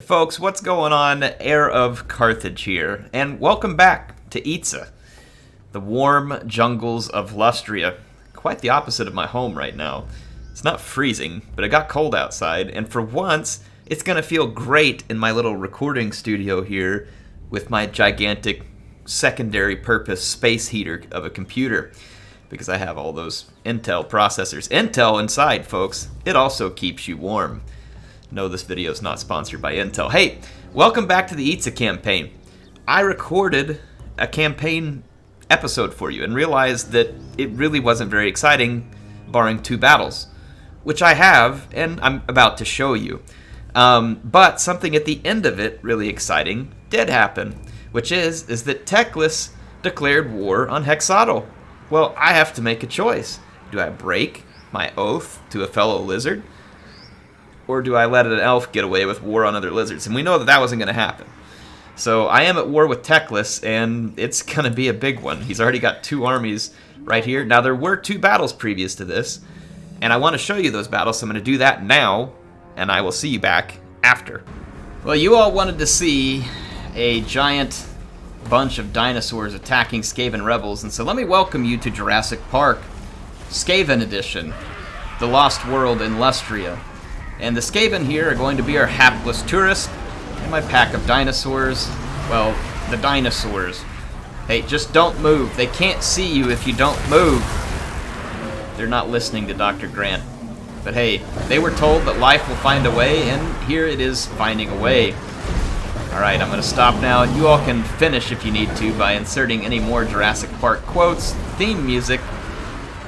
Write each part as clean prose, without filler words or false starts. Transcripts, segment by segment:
Folks, what's going on? HeirofCarthage here, and welcome back to Itza, the warm jungles of Lustria. Quite the opposite of my home right now. It's not freezing, but it got cold outside, and for once, it's gonna feel great in my little recording studio here with my gigantic secondary purpose space heater of a computer, because I have all those Intel processors. Intel inside, folks. It also keeps you warm. No, this video is not sponsored by Intel. Hey, welcome back to the Itza campaign. I recorded a campaign episode for you and realized that it really wasn't very exciting, barring 2 battles, which I have, and I'm about to show you. But something at the end of it, really exciting, did happen, which is that Teclis declared war on Hexoatl. Well, I have to make a choice. Do I break my oath to a fellow lizard? Or do I let an elf get away with war on other lizards? And we know that that wasn't going to happen. So I am at war with Teclis, and it's going to be a big one. He's already got 2 armies right here. Now, there were 2 battles previous to this, and I want to show you those battles, so I'm going to do that now, and I will see you back after. Well, you all wanted to see a giant bunch of dinosaurs attacking Skaven rebels, and so let me welcome you to Jurassic Park, Skaven Edition, the Lost World in Lustria. And the Skaven here are going to be our hapless tourist, and my pack of dinosaurs, well, the dinosaurs. Hey, just don't move. They can't see you if you don't move. They're not listening to Dr. Grant. But hey, they were told that life will find a way, and here it is finding a way. Alright, I'm going to stop now, and you all can finish if you need to by inserting any more Jurassic Park quotes, theme music,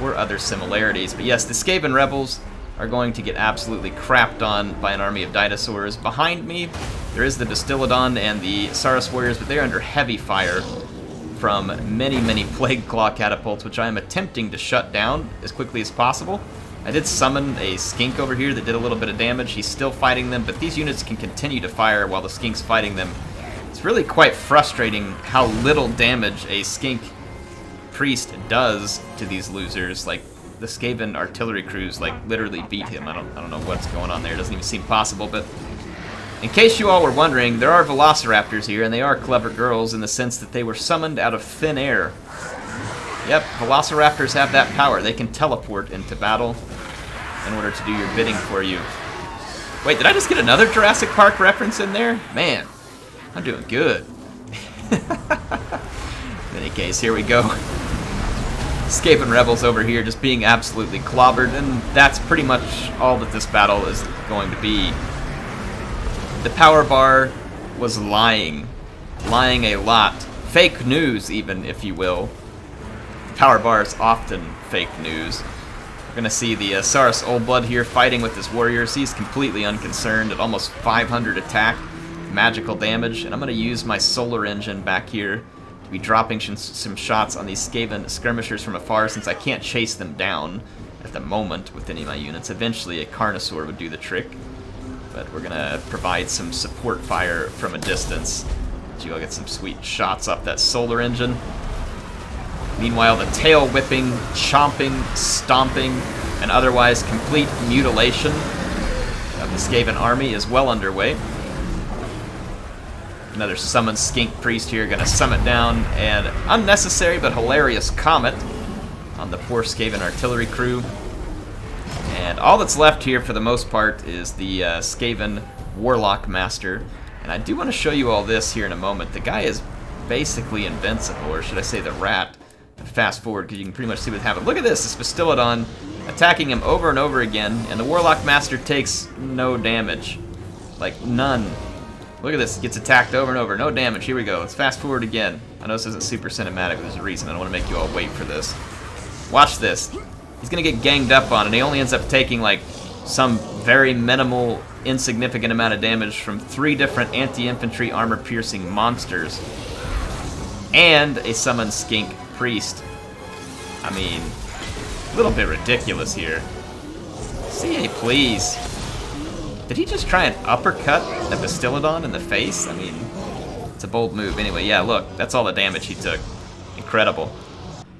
or other similarities. But yes, the Skaven rebels are going to get absolutely crapped on by an army of dinosaurs. Behind me, there is the Distillodon and the Saurus warriors, but they're under heavy fire from many Plague Claw catapults, which I am attempting to shut down as quickly as possible. I did summon a skink over here that did a little bit of damage. He's still fighting them, but these units can continue to fire while the skink's fighting them. It's really quite frustrating how little damage a skink priest does to these losers. Like, the Skaven artillery crews, like, literally beat him. I don't know what's going on there. It doesn't even seem possible, but in case you all were wondering, there are velociraptors here, and they are clever girls in the sense that they were summoned out of thin air. Yep, velociraptors have that power. They can teleport into battle in order to do your bidding for you. Wait, did I just get another Jurassic Park reference in there? Man, I'm doing good. In any case, here we go. Skaven rebels over here just being absolutely clobbered, and that's pretty much all that this battle is going to be. The power bar was lying a lot. Fake news, even, if you will. The power bar is often fake news. We're going to see the Saurus Oldblood here fighting with his warriors. He's completely unconcerned at almost 500 attack, magical damage, and I'm going to use my solar engine back here be dropping some shots on these Skaven skirmishers from afar, since I can't chase them down at the moment with any of my units. Eventually a Carnosaur would do the trick, but we're gonna provide some support fire from a distance so you all get some sweet shots off that solar engine. Meanwhile, the tail whipping, chomping, stomping, and otherwise complete mutilation of the Skaven army is well underway. Another summoned skink priest here, gonna summon down an unnecessary but hilarious comet on the poor Skaven artillery crew. And all that's left here for the most part is the Skaven Warlock Master. And I do want to show you all this here in a moment. The guy is basically invincible, or should I say the rat. Fast forward, because you can pretty much see what happened. Look at this Bastillodon attacking him over and over again, and the Warlock Master takes no damage. Like, none. Look at this, gets attacked over and over, no damage. Here we go, let's fast forward again. I know this isn't super cinematic, but there's a reason. I don't want to make you all wait for this. Watch this. He's gonna get ganged up on, and he only ends up taking like some very minimal, insignificant amount of damage from 3 different anti-infantry armor-piercing monsters. And a summoned skink priest. I mean, a little bit ridiculous here. CA, please. Did he just try and uppercut a Bastillodon in the face? I mean, it's a bold move. Anyway, yeah, look, that's all the damage he took. Incredible.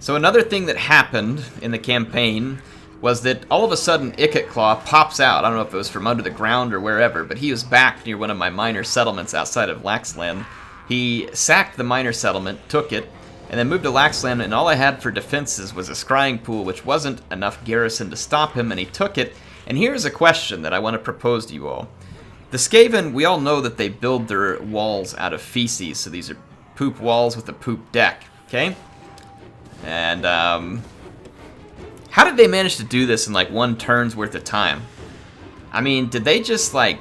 So another thing that happened in the campaign was that all of a sudden Ikit Claw pops out. I don't know if it was from under the ground or wherever, but he was back near one of my minor settlements outside of Laxland. He sacked the minor settlement, took it, and then moved to Laxland, and all I had for defenses was a scrying pool, which wasn't enough garrison to stop him, and he took it. And here's a question that I want to propose to you all. The Skaven, we all know that they build their walls out of feces, so these are poop walls with a poop deck, okay? And, how did they manage to do this in, like, one turn's worth of time? I mean, did they just, like,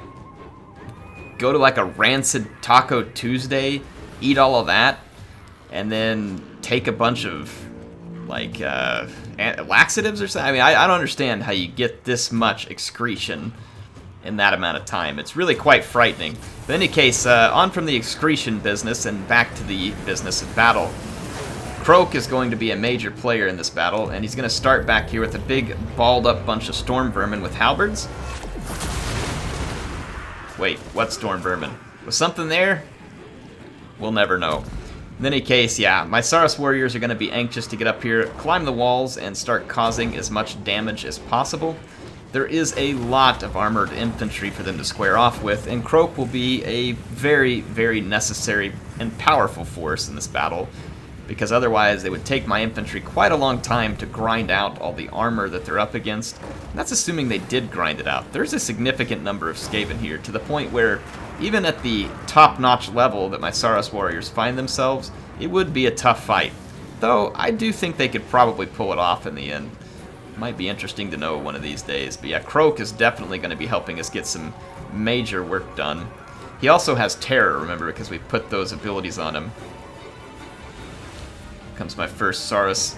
go to, like, a rancid Taco Tuesday, eat all of that, and then take a bunch of, like, laxatives or something? I mean, I don't understand how you get this much excretion in that amount of time. It's really quite frightening. But in any case, on from the excretion business and back to the business of battle. Krok is going to be a major player in this battle, and he's going to start back here with a big, balled-up bunch of storm vermin with halberds. Wait, what storm vermin? Was something there? We'll never know. In any case, yeah, my Saurus warriors are going to be anxious to get up here, climb the walls, and start causing as much damage as possible. There is a lot of armored infantry for them to square off with, and Krok will be a very, very necessary and powerful force in this battle, because otherwise they would take my infantry quite a long time to grind out all the armor that they're up against. And that's assuming they did grind it out. There's a significant number of Skaven here, to the point where even at the top-notch level that my Saurus warriors find themselves, it would be a tough fight. Though, I do think they could probably pull it off in the end. Might be interesting to know one of these days. But yeah, Krok is definitely going to be helping us get some major work done. He also has Terror, remember, because we put those abilities on him. Comes my first Saurus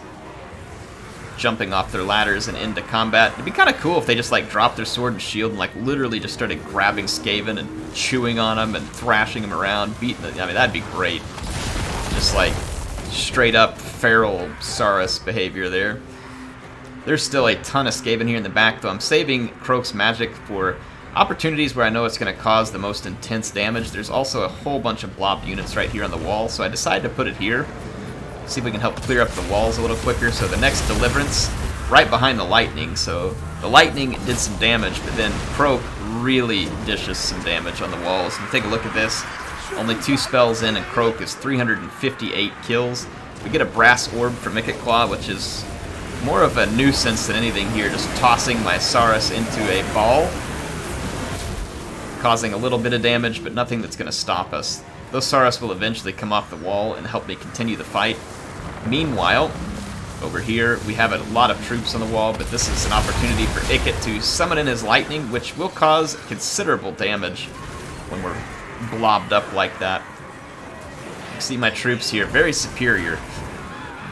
jumping off their ladders and into combat. It'd be kind of cool if they just like dropped their sword and shield and like literally just started grabbing Skaven and chewing on them and thrashing them around, beating them. I mean, that'd be great. Just like straight up feral Saurus behavior there. There's still a ton of Skaven here in the back, though I'm saving Krok's magic for opportunities where I know it's going to cause the most intense damage. There's also a whole bunch of blob units right here on the wall, so I decided to put it here. See if we can help clear up the walls a little quicker. So the next deliverance, right behind the lightning. So the lightning did some damage, but then Krok really dishes some damage on the walls. And take a look at this. Only 2 spells in, and Krok is 358 kills. We get a brass orb from Ikit Claw, which is more of a nuisance than anything here, just tossing my Saurus into a ball, causing a little bit of damage, but nothing that's going to stop us. Those Saurus will eventually come off the wall and help me continue the fight. Meanwhile, over here, we have a lot of troops on the wall, but this is an opportunity for Ikit to summon in his lightning, which will cause considerable damage when we're blobbed up like that. You see my troops here, very superior to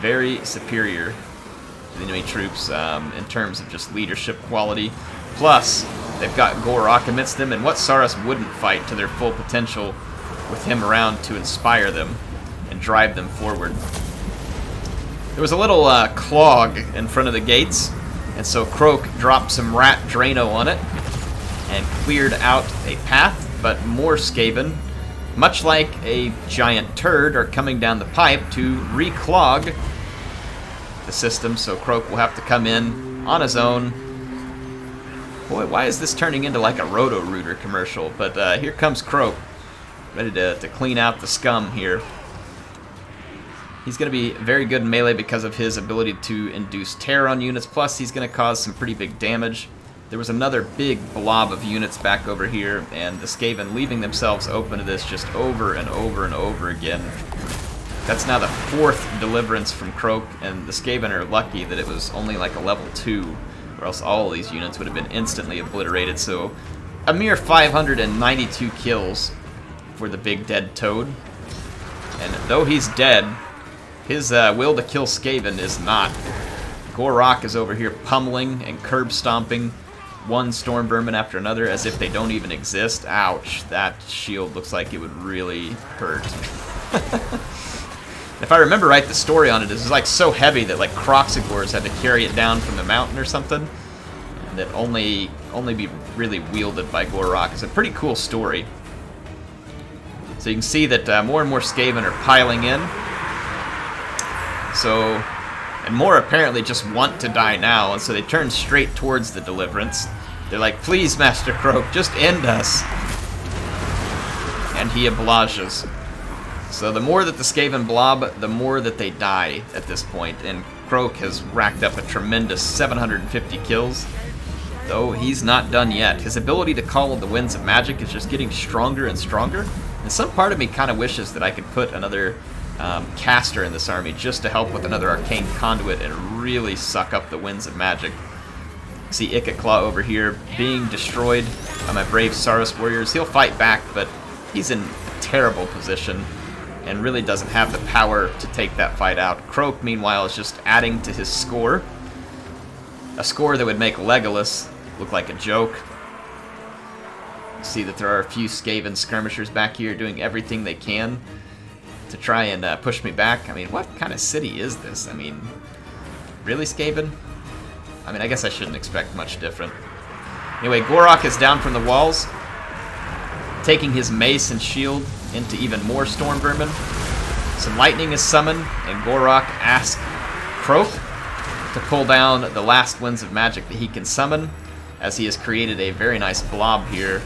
the enemy troops in terms of just leadership quality. Plus, they've got Gor Rok amidst them, and what Saurus wouldn't fight to their full potential with him around to inspire them and drive them forward. There was a little clog in front of the gates, and so Krok dropped some rat Drano on it and cleared out a path, but more Skaven, much like a giant turd, are coming down the pipe to reclog the system, so Krok will have to come in on his own. Boy, why is this turning into like a Roto-Rooter commercial? But here comes Krok, ready to clean out the scum here. He's going to be very good in melee because of his ability to induce terror on units, plus he's going to cause some pretty big damage. There was another big blob of units back over here, and the Skaven leaving themselves open to this just over and over and over again. That's now the 4th deliverance from Krok, and the Skaven are lucky that it was only like a level 2, or else all of these units would have been instantly obliterated. So a mere 592 kills for the big dead toad. And though he's dead, his will to kill Skaven is not. Gor Rok is over here pummeling and curb stomping one storm vermin after another as if they don't even exist. Ouch, that shield looks like it would really hurt. If I remember right, the story on it is like so heavy that like Croxigors had to carry it down from the mountain or something, and that only be really wielded by Gor Rok. It's a pretty cool story. So you can see that more and more Skaven are piling in. So And more apparently just want to die now, and so they turn straight towards the Deliverance. They're like, please, Master Croak, just end us. And he obliges. So the more that the Skaven blob, the more that they die at this point. And Croak has racked up a tremendous 750 kills. Though he's not done yet. His ability to call the Winds of Magic is just getting stronger and stronger. And some part of me kind of wishes that I could put another caster in this army just to help with another Arcane Conduit and really suck up the Winds of Magic. See Ikit Claw over here being destroyed by my brave Saurus warriors. He'll fight back, but he's in a terrible position and really doesn't have the power to take that fight out. Croak, meanwhile, is just adding to his score. A score that would make Legolas look like a joke. See that there are a few Skaven skirmishers back here doing everything they can to try and push me back. I mean, what kind of city is this? I mean, really, Skaven? I mean, I guess I shouldn't expect much different. Anyway, Gor Rok is down from the walls, taking his mace and shield into even more storm vermin. Some lightning is summoned, and Gor Rok asks Croak to pull down the last Winds of Magic that he can summon, as he has created a very nice blob here.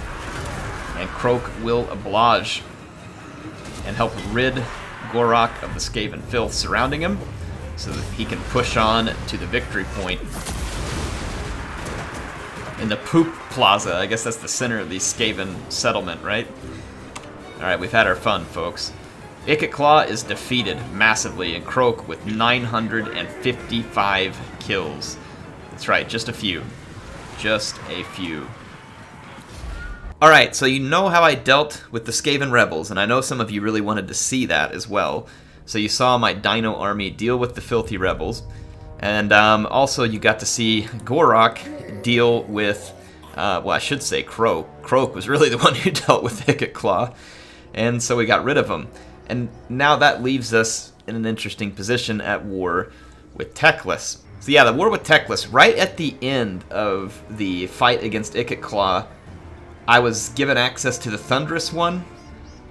And Croak will oblige and help rid Gor Rok of the Skaven filth surrounding him, so that he can push on to the victory point in the Poop Plaza. I guess that's the center of the Skaven settlement, right? Alright, we've had our fun, folks. Ikit Claw is defeated massively, and Croak with 955 kills. That's right, just a few. Just a few. Alright, so you know how I dealt with the Skaven rebels, and I know some of you really wanted to see that as well. So you saw my Dino army deal with the filthy rebels, and also you got to see Gor Rok deal with, well, I should say Croak. Croak was really the one who dealt with Ikit Claw, and so we got rid of him. And now that leaves us in an interesting position at war with Teclis. So yeah, the war with Teclis, right at the end of the fight against Ikit Claw, I was given access to the Thunderous One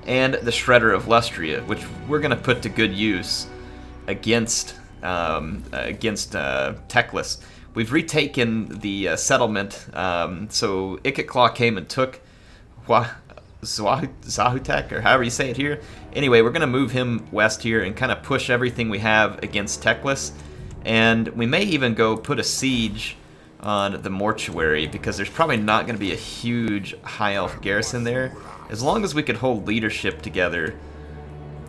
and the Shredder of Lustria, which we're going to put to good use against Teclis. We've retaken the settlement, so Ikit Claw came and took Zahutek, or however you say it here. Anyway, we're going to move him west here and kind of push everything we have against Teclis. And we may even go put a siege on the mortuary, because there's probably not going to be a huge high elf garrison there. As long as we could hold leadership together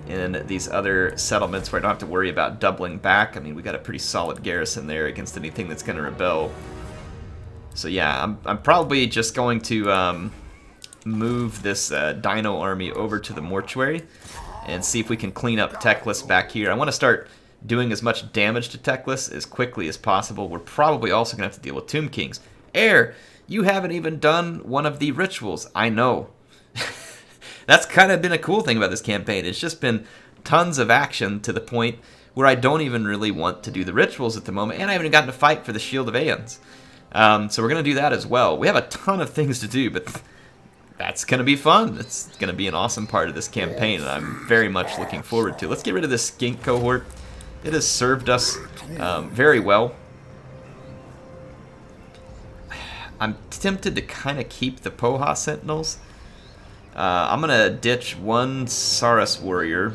in these other settlements where I don't have to worry about doubling back. I mean, we got a pretty solid garrison there against anything that's going to rebel. So yeah, I'm probably just going to move this Dino army over to the mortuary and see if we can clean up Teclis back here. I want to start doing as much damage to Teclis as quickly as possible. We're probably also going to have to deal with Tomb Kings. Air, you haven't even done one of the rituals. I know. That's kind of been a cool thing about this campaign. It's just been tons of action to the point where I don't even really want to do the rituals at the moment, and I haven't gotten to fight for the Shield of Aeons. So we're going to do that as well. We have a ton of things to do, but that's going to be fun. It's going to be an awesome part of this campaign, and I'm very much looking forward to it. Let's get rid of this skink cohort. It has served us very well. I'm tempted to kind of keep the Poha Sentinels. I'm going to ditch one Saurus warrior.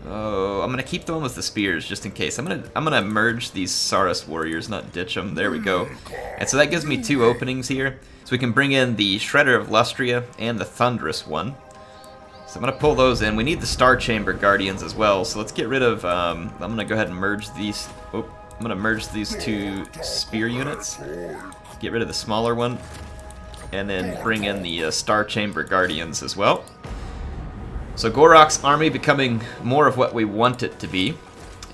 Oh, I'm going to keep the one with the spears just in case. I'm gonna merge these Saurus warriors, not ditch them. There we go. And so that gives me two openings here. So we can bring in the Shredder of Lustria and the Thunderous one. So I'm going to pull those in. We need the Star Chamber Guardians as well. So let's get rid of... I'm going to go ahead and merge these... Oh, I'm going to merge these two spear units. Get rid of the smaller one. And then bring in the Star Chamber Guardians as well. So Gor Rok's army becoming more of what we want it to be.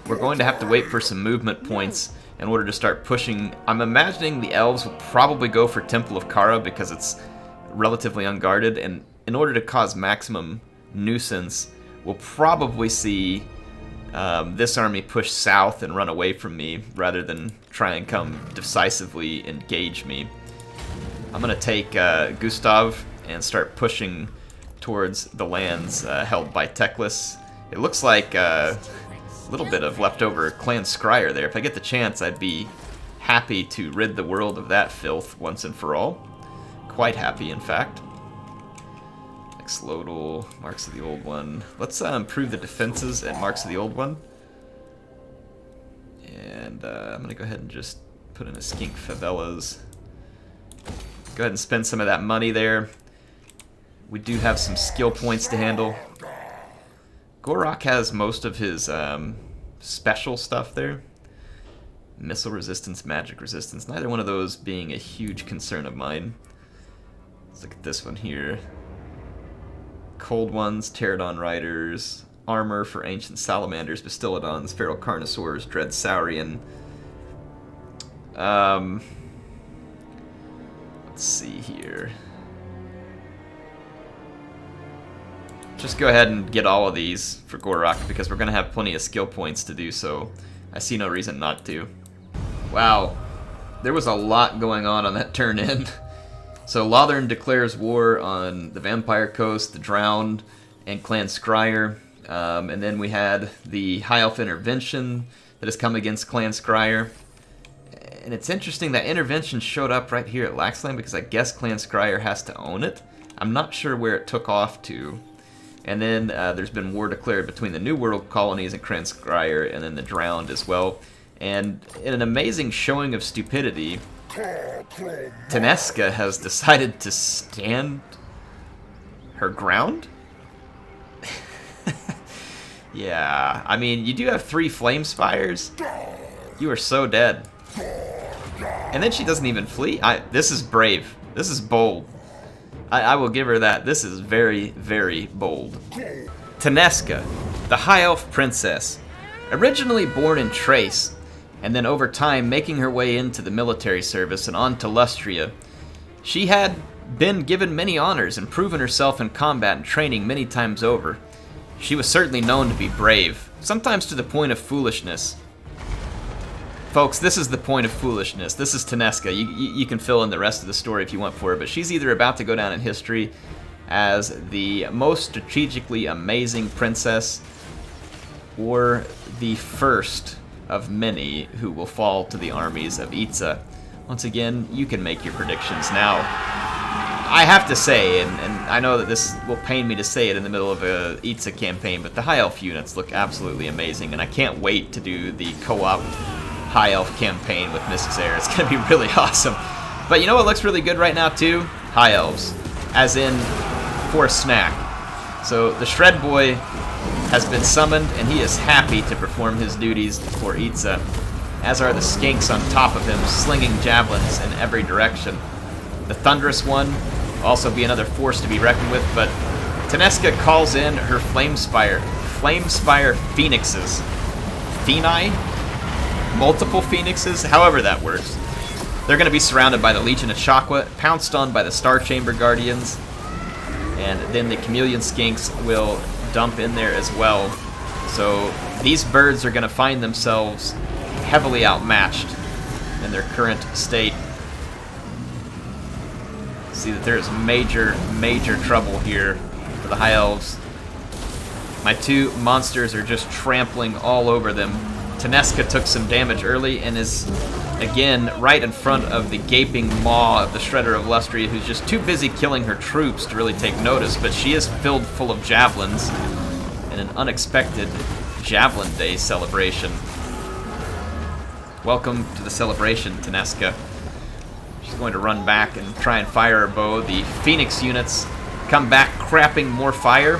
We're going to have to wait for some movement points in order to start pushing. I'm imagining the elves will probably go for Temple of Kara because it's relatively unguarded, and in order to cause maximum nuisance, we'll probably see this army push south and run away from me rather than try and come decisively engage me. I'm going to take Gustav and start pushing towards the lands held by Teclis It looks like a little bit of leftover Clan Scryer there. If I get the chance, I'd be happy to rid the world of that filth once and for all. Quite happy, in fact. Hexoatl, Marks of the Old One. Let's improve the defenses at Marks of the Old One. And I'm going to go ahead and just put in a skink favelas. Go ahead and spend some of that money there. We do have some skill points to handle. Gor Rok has most of his special stuff there. Missile resistance, magic resistance. Neither one of those being a huge concern of mine. Let's look at this one here. Cold Ones, Pterodon Riders, armor for ancient salamanders, Bastillodons, feral carnosaurs, dread saurian. Let's see here. Just go ahead and get all of these for Gor Rok because we're going to have plenty of skill points to do so. I see no reason not to. Wow, there was a lot going on that turn in. So Lothern declares war on the Vampire Coast, the Drowned, and Clan Scryer. And then we had the High Elf intervention that has come against Clan Scryer. And it's interesting that intervention showed up right here at Laxland because I guess Clan Scryer has to own it. I'm not sure where it took off to. And then there's been war declared between the New World colonies and Clan Scryer and then the Drowned as well. And in an amazing showing of stupidity, Tenesca has decided to stand her ground? Yeah, I mean, you do have 3 flame spires. You are so dead. And then she doesn't even flee. This is brave. This is bold. I will give her that. This is very, very bold. Tenesca, the High Elf Princess. Originally born in Trace, and then over time making her way into the military service and on to Lustria. She had been given many honors and proven herself in combat and training many times over. She was certainly known to be brave, sometimes to the point of foolishness. Folks, this is the point of foolishness. This is Tenesca. You can fill in the rest of the story if you want for it, but she's either about to go down in history as the most strategically amazing princess or the first of many who will fall to the armies of Itza. Once again, you can make your predictions now. I have to say, and I know that this will pain me to say it in the middle of a Itza campaign, but the High Elf units look absolutely amazing, and I can't wait to do the co-op High Elf campaign with Mrs. Air. It's going to be really awesome. But you know what looks really good right now too? High Elves. As in, for a snack. So the Shred Boy has been summoned, and he is happy to perform his duties for Itza, as are the skinks on top of him, slinging javelins in every direction. The Thunderous One will also be another force to be reckoned with, but Tenesca calls in her Flamespire Phoenixes. Pheni? Multiple Phoenixes? However that works. They're going to be surrounded by the Legion of Chakra, pounced on by the Star Chamber Guardians, and then the Chameleon Skinks will dump in there as well. So these birds are going to find themselves heavily outmatched in their current state. See that there is major, major trouble here for the High Elves. My 2 monsters are just trampling all over them. Tenesca took some damage early and is, again, right in front of the gaping maw of the Shredder of Lustria, who's just too busy killing her troops to really take notice, but she is filled full of javelins in an unexpected Javelin Day celebration. Welcome to the celebration, Tenesca. She's going to run back and try and fire her bow. The Phoenix units come back crapping more fire.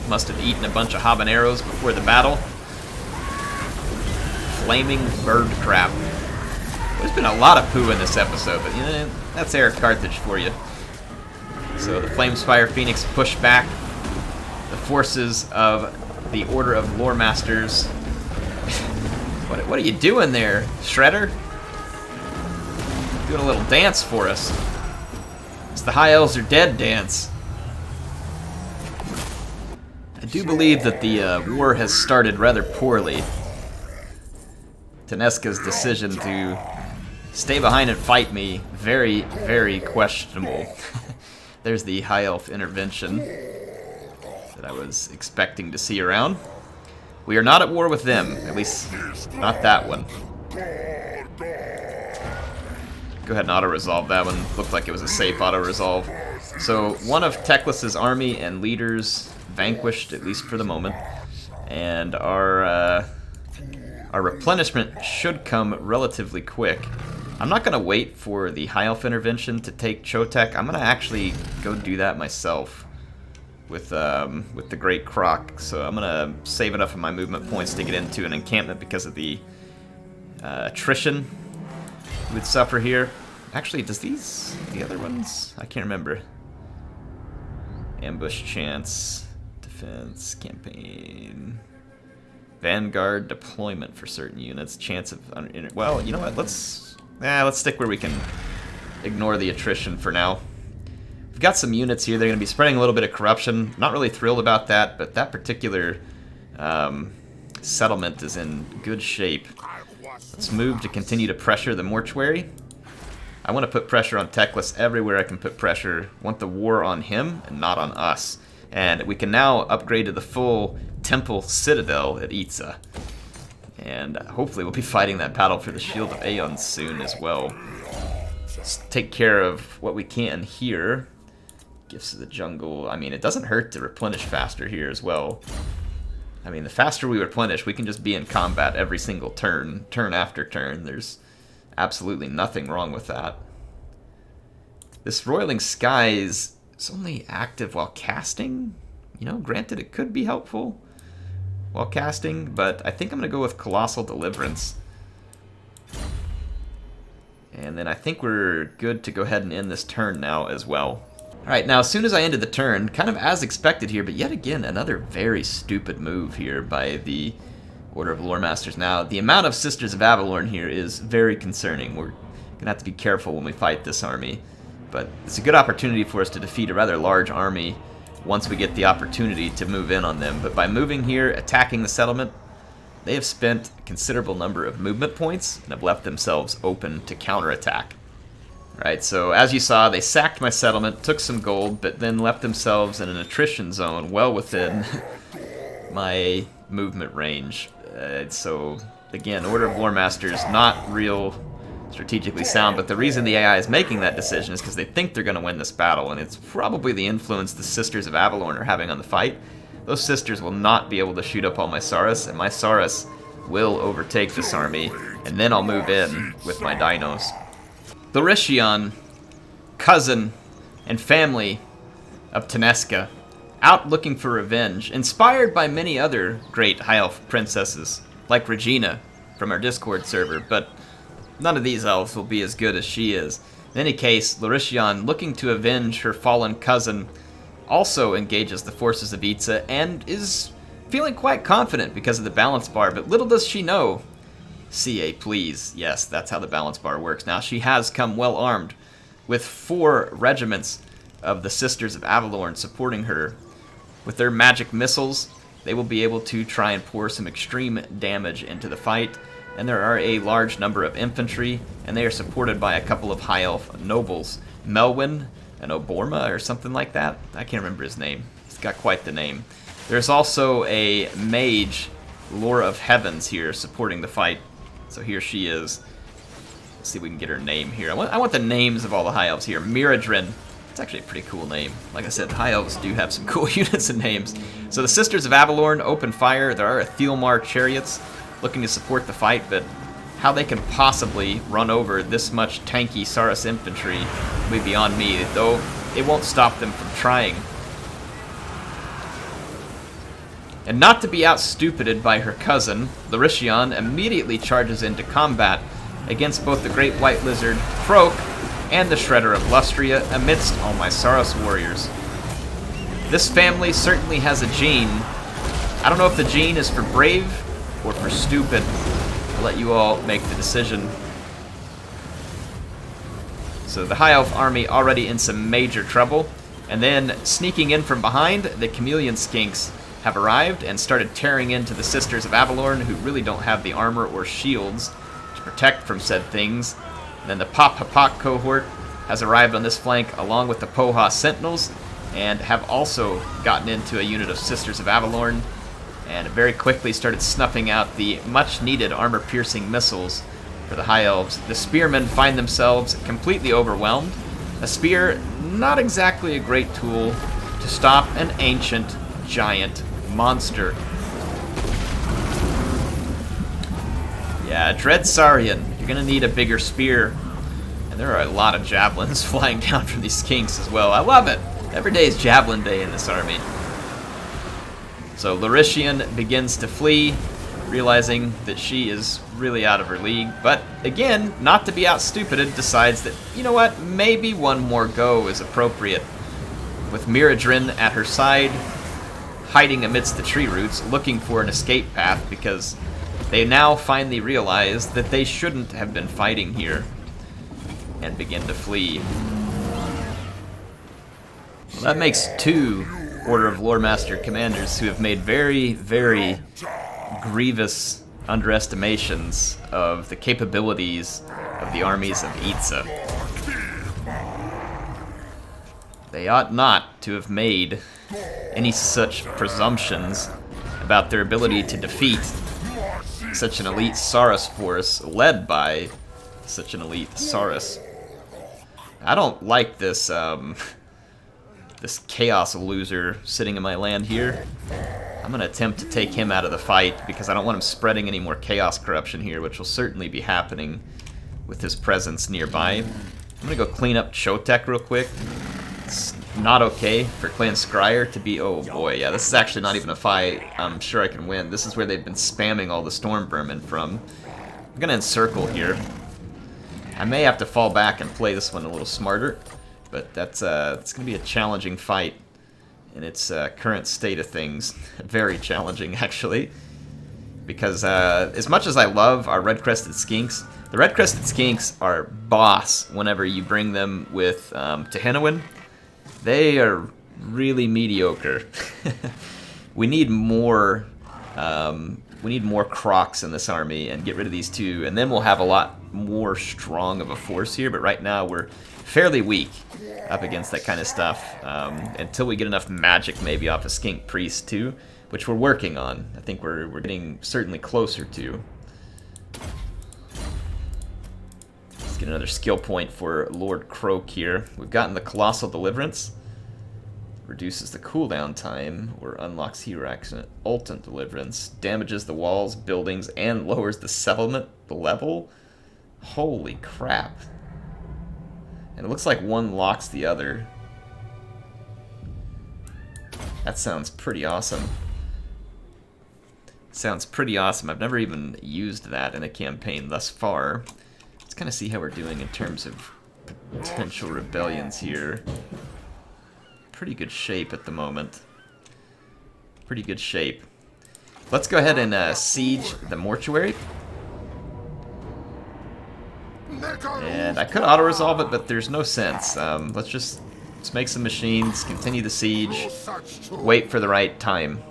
Must have eaten a bunch of habaneros before the battle. Flaming bird crap. There's been a lot of poo in this episode, but you know, that's HeirofCarthage for you. So the Flamespire Phoenix push back. The forces of the Order of Loremasters. What are you doing there, Shredder? Doing a little dance for us. It's the High Elves Are Dead dance. I do believe that the war has started rather poorly. Tenesca's decision to stay behind and fight me, very, very questionable. There's the High Elf intervention. that I was expecting to see around. We are not at war with them, at least not that one. Go ahead and auto-resolve that one. Looked like it was a safe auto-resolve. So one of Teclis' army and leaders vanquished, at least for the moment. And our replenishment should come relatively quick. I'm not going to wait for the High Elf intervention to take Chotek. I'm going to actually go do that myself with the Great Croc. So I'm going to save enough of my movement points to get into an encampment because of the attrition we would suffer here. Actually, does the other ones? I can't remember. Ambush chance, defense, campaign, vanguard deployment for certain units, chance of well, you know what? Let's stick where we can ignore the attrition for now. We've got some units here. They're going to be spreading a little bit of corruption. Not really thrilled about that, but that particular settlement is in good shape. Let's move to continue to pressure the mortuary. I want to put pressure on Teclis everywhere I can put pressure. I want the war on him and not on us. And we can now upgrade to the full Temple Citadel at Itza. And hopefully we'll be fighting that battle for the Shield of Aeon soon as well. Let's take care of what we can here. Gifts of the Jungle. I mean, it doesn't hurt to replenish faster here as well. I mean, the faster we replenish, we can just be in combat every single turn, turn after turn. There's absolutely nothing wrong with that. This Roiling Skies is only active while casting. You know, granted, it could be helpful while casting, but I think I'm going to go with Colossal Deliverance. And then I think we're good to go ahead and end this turn now as well. Alright, now as soon as I ended the turn, kind of as expected here, but yet again, another very stupid move here by the Order of Loremasters. Now, the amount of Sisters of Avalorn here is very concerning. We're going to have to be careful when we fight this army. But it's a good opportunity for us to defeat a rather large army once we get the opportunity to move in on them. But by moving here, attacking the settlement, they have spent a considerable number of movement points and have left themselves open to counterattack. Right, so as you saw, they sacked my settlement, took some gold, but then left themselves in an attrition zone well within my movement range. So, again, Order of Loremasters, not real strategically sound, but the reason the AI is making that decision is because they think they're going to win this battle, and it's probably the influence the Sisters of Avalorn are having on the fight. Those sisters will not be able to shoot up all my Saurus, and my Saurus will overtake this army, and then I'll move in with my dinos. The Rishion, cousin and family of Tenesca, out looking for revenge, inspired by many other great High Elf princesses, like Regina from our Discord server, but none of these elves will be as good as she is. In any case, Larishion, looking to avenge her fallen cousin, also engages the forces of Itza and is feeling quite confident because of the balance bar, but little does she know. CA, please. Yes, that's how the balance bar works. Now, she has come well armed, with 4 regiments of the Sisters of Avalorn supporting her. With their magic missiles, they will be able to try and pour some extreme damage into the fight. And there are a large number of infantry, and they are supported by a couple of High Elf nobles. Melwyn and Oborma, or something like that. I can't remember his name. He's got quite the name. There's also a mage, Lore of Heavens, here supporting the fight. So here she is. Let's see if we can get her name here. I want the names of all the High Elves here. Miradrin. It's actually a pretty cool name. Like I said, High Elves do have some cool units and names. So the Sisters of Avalorn open fire. There are Thielmar chariots looking to support the fight, but how they can possibly run over this much tanky Saurus infantry will be beyond me, though it won't stop them from trying. And not to be out-stupided by her cousin, Larishion immediately charges into combat against both the Great White Lizard, Croak, and the Shredder of Lustria amidst all my Saurus warriors. This family certainly has a gene. I don't know if the gene is for brave or for stupid. I'll let you all make the decision. So the High Elf army already in some major trouble, and then sneaking in from behind, the Chameleon Skinks have arrived and started tearing into the Sisters of Avalorn, who really don't have the armor or shields to protect from said things. And then the Pop Hapak cohort has arrived on this flank along with the Poha Sentinels, and have also gotten into a unit of Sisters of Avalorn, and very quickly started snuffing out the much-needed armor-piercing missiles for the High Elves. The Spearmen find themselves completely overwhelmed. A spear, not exactly a great tool to stop an ancient, giant monster. Yeah, Dread Saurian, you're gonna need a bigger spear. And there are a lot of javelins flying down from these skinks as well. I love it! Every day is Javelin Day in this army. So Lorician begins to flee, realizing that she is really out of her league. But again, not to be out-stupided, decides that, you know what, maybe one more go is appropriate. With Miradrin at her side, hiding amidst the tree roots, looking for an escape path, because they now finally realize that they shouldn't have been fighting here, and begin to flee. Well, that makes 2 Order of Loremaster commanders who have made very, very grievous underestimations of the capabilities of the armies of Itza. They ought not to have made any such presumptions about their ability to defeat such an elite Saurus force led by such an elite Saurus. I don't like this this Chaos loser sitting in my land here. I'm going to attempt to take him out of the fight because I don't want him spreading any more Chaos corruption here, which will certainly be happening with his presence nearby. I'm going to go clean up Chotek real quick. It's not okay for Clan Scryer to be... Oh boy, yeah, this is actually not even a fight I'm sure I can win. This is where they've been spamming all the Storm Vermin from. I'm going to encircle here. I may have to fall back and play this one a little smarter, but that's it's going to be a challenging fight in its current state of things. Very challenging, actually, because as much as I love our Red-Crested Skinks, the Red-Crested Skinks are boss whenever you bring them with Tehenowen. They are really mediocre. We need more Crocs in this army and get rid of these 2, and then we'll have a lot more strong of a force here, but right now we're fairly weak up against that kind of stuff until we get enough magic maybe off a Skink Priest too, which we're working on. I think we're getting certainly closer to. Let's get another skill point for Lord Croak here. We've gotten the Colossal Deliverance. Reduces the cooldown time or unlocks Hexoatl Deliverance. Damages the walls, buildings, and lowers the settlement level. Holy crap. And it looks like one locks the other. That sounds pretty awesome. Sounds pretty awesome. I've never even used that in a campaign thus far. Let's kind of see how we're doing in terms of potential rebellions here. Pretty good shape at the moment. Pretty good shape. Let's go ahead and siege the mortuary. And I could auto-resolve it, but there's no sense. Let's make some machines, continue the siege, wait for the right time.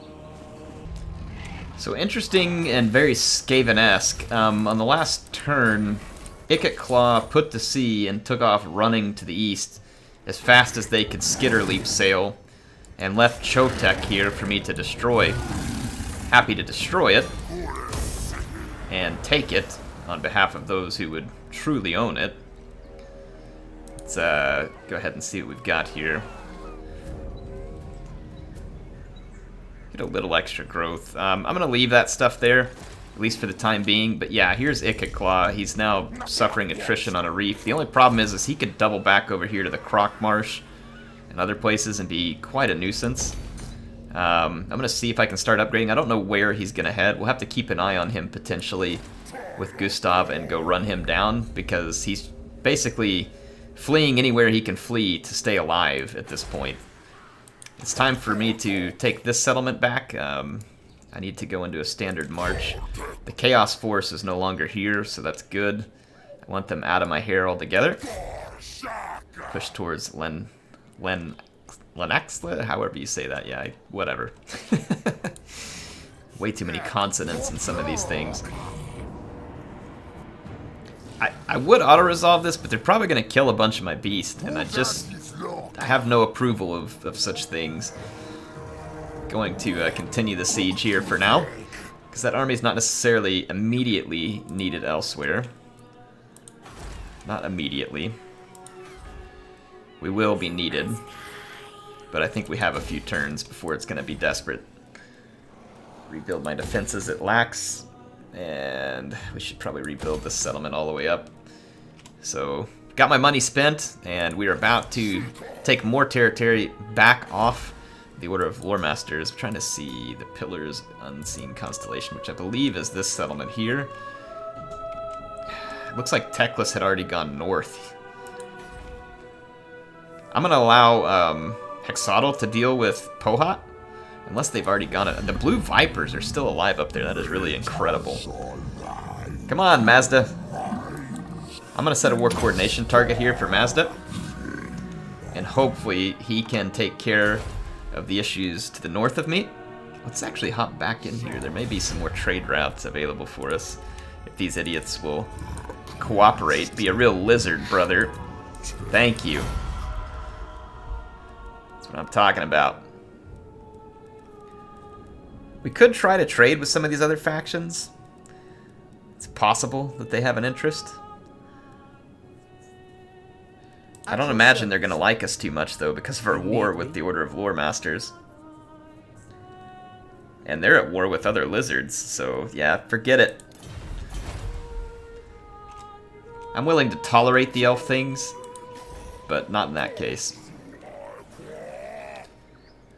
So interesting and very Skaven-esque. On the last turn, Ikit Claw put to sea and took off running to the east as fast as they could skitter leap sail, and left Chotek here for me to destroy. Happy to destroy it and take it on behalf of those who would truly own it. Let's go ahead and see what we've got here. Get a little extra growth. I'm going to leave that stuff there, at least for the time being. But yeah, here's Ikit Claw. He's now suffering attrition on a reef. The only problem is he could double back over here to the Croc Marsh and other places and be quite a nuisance. I'm going to see if I can start upgrading. I don't know where he's going to head. We'll have to keep an eye on him potentially with Gustav and go run him down, because he's basically fleeing anywhere he can flee to stay alive at this point. It's time for me to take this settlement back. I need to go into a standard march. The Chaos Force is no longer here, so that's good. I want them out of my hair altogether. Push towards Lenaxla, however you say that. Yeah, whatever. Way too many consonants in some of these things. I would auto-resolve this, but they're probably going to kill a bunch of my beasts, and I have no approval of such things. Going to continue the siege here for now, because that army is not necessarily immediately needed elsewhere. Not immediately. We will be needed, but I think we have a few turns before it's going to be desperate. Rebuild my defenses, it lacks, and we should probably rebuild this settlement all the way up. So, got my money spent, and we are about to take more territory back off the Order of Loremasters. I'm trying to see the Pillars Unseen Constellation, which I believe is this settlement here. It looks like Teclis had already gone north. I'm going to allow Hexoatl to deal with Pohat, unless they've already gone it. The Blue Vipers are still alive up there. That is really incredible. Come on, Mazda. I'm going to set a war coordination target here for Mazda. And hopefully he can take care of the issues to the north of me. Let's actually hop back in here. There may be some more trade routes available for us if these idiots will cooperate. Be a real lizard, brother. Thank you. That's what I'm talking about. We could try to trade with some of these other factions. It's possible that they have an interest. I don't imagine they're going to like us too much, though, because of our war with the Order of Loremasters. And they're at war with other lizards, so yeah, forget it. I'm willing to tolerate the elf things, but not in that case.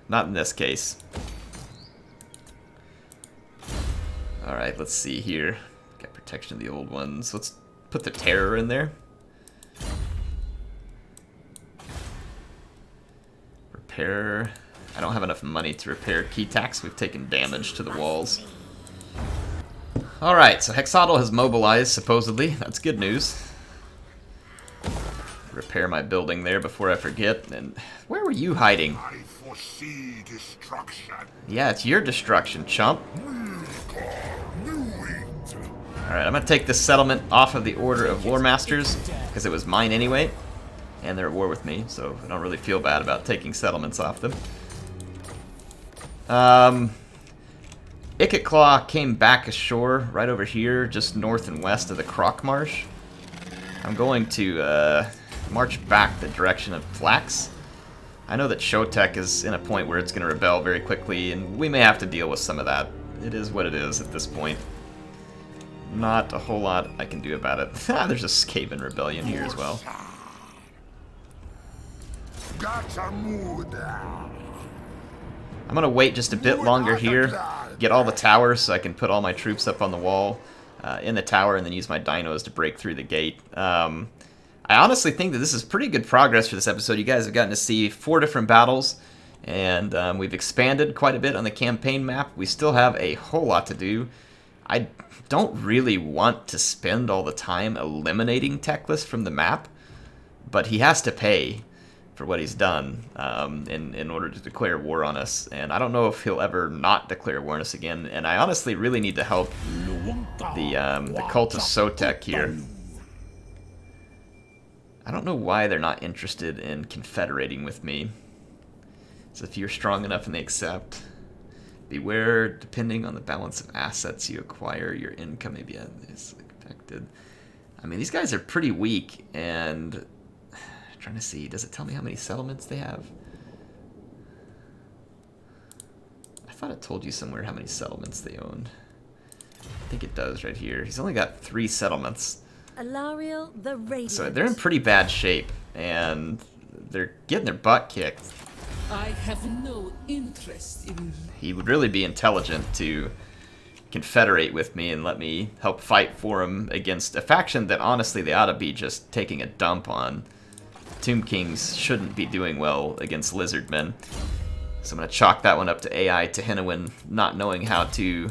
Not in this case. Alright, let's see here. Got protection of the old ones. Let's put the terror in there. Repair. I don't have enough money to repair key tax. We've taken damage to the walls. Alright, so Hexoatl has mobilized, supposedly. That's good news. Repair my building there before I forget. And where were you hiding? I foresee destruction. Yeah, it's your destruction, chump. Alright, I'm going to take this settlement off of the Order of Loremasters, because it was mine anyway. And they're at war with me, so I don't really feel bad about taking settlements off them. Ikit Claw came back ashore right over here, just north and west of the Croc Marsh. I'm going to march back the direction of Flax. I know that Shotek is in a point where it's going to rebel very quickly, and we may have to deal with some of that. It is what it is at this point. Not a whole lot I can do about it. There's a Skaven rebellion here as well. I'm going to wait just a bit longer here, get all the towers so I can put all my troops up on the wall in the tower, and then use my dinos to break through the gate. I honestly think that this is pretty good progress for this episode. You guys have gotten to see 4 different battles, and we've expanded quite a bit on the campaign map. We still have a whole lot to do. I don't really want to spend all the time eliminating Teclis from the map, but he has to pay for what he's done in order to declare war on us, and I don't know if he'll ever not declare war on us again. And I honestly really need to help the cult of Sotek here. I don't know why they're not interested in confederating with me. So if you're strong enough and they accept, beware, depending on the balance of assets you acquire, your income may be affected. I mean, these guys are pretty weak, and trying to see, does it tell me how many settlements they have? I thought it told you somewhere how many settlements they owned. I think it does right here. He's only got 3 settlements. Alariel the Radiant. So they're in pretty bad shape, and they're getting their butt kicked. I have no interest in... He would really be intelligent to confederate with me and let me help fight for him against a faction that honestly they ought to be just taking a dump on. Tomb Kings shouldn't be doing well against Lizardmen. So I'm going to chalk that one up to AI Tehenowin not knowing how to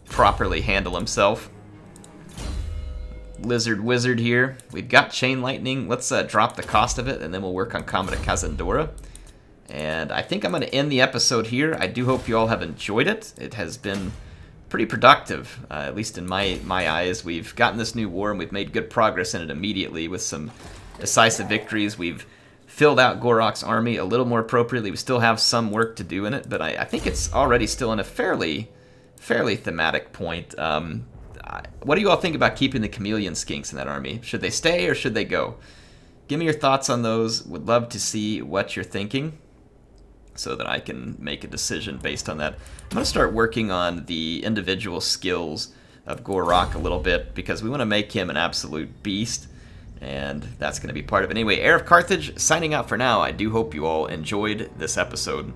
properly handle himself. Lizard Wizard here. We've got Chain Lightning. Let's drop the cost of it, and then we'll work on Comet of Kazandora. And I think I'm going to end the episode here. I do hope you all have enjoyed it. It has been pretty productive, at least in my eyes. We've gotten this new war, and we've made good progress in it immediately with some decisive victories. We've filled out Gor Rok's army a little more appropriately. We still have some work to do in it, but I think it's already still in a fairly thematic point. What do you all think about keeping the chameleon skinks in that army? Should they stay or should they go? Give me your thoughts on those. Would love to see what you're thinking so that I can make a decision based on that. I'm going to start working on the individual skills of Gor Rok a little bit because we want to make him an absolute beast, and that's going to be part of it. Anyway, HeirofCarthage signing out for now. I do hope you all enjoyed this episode.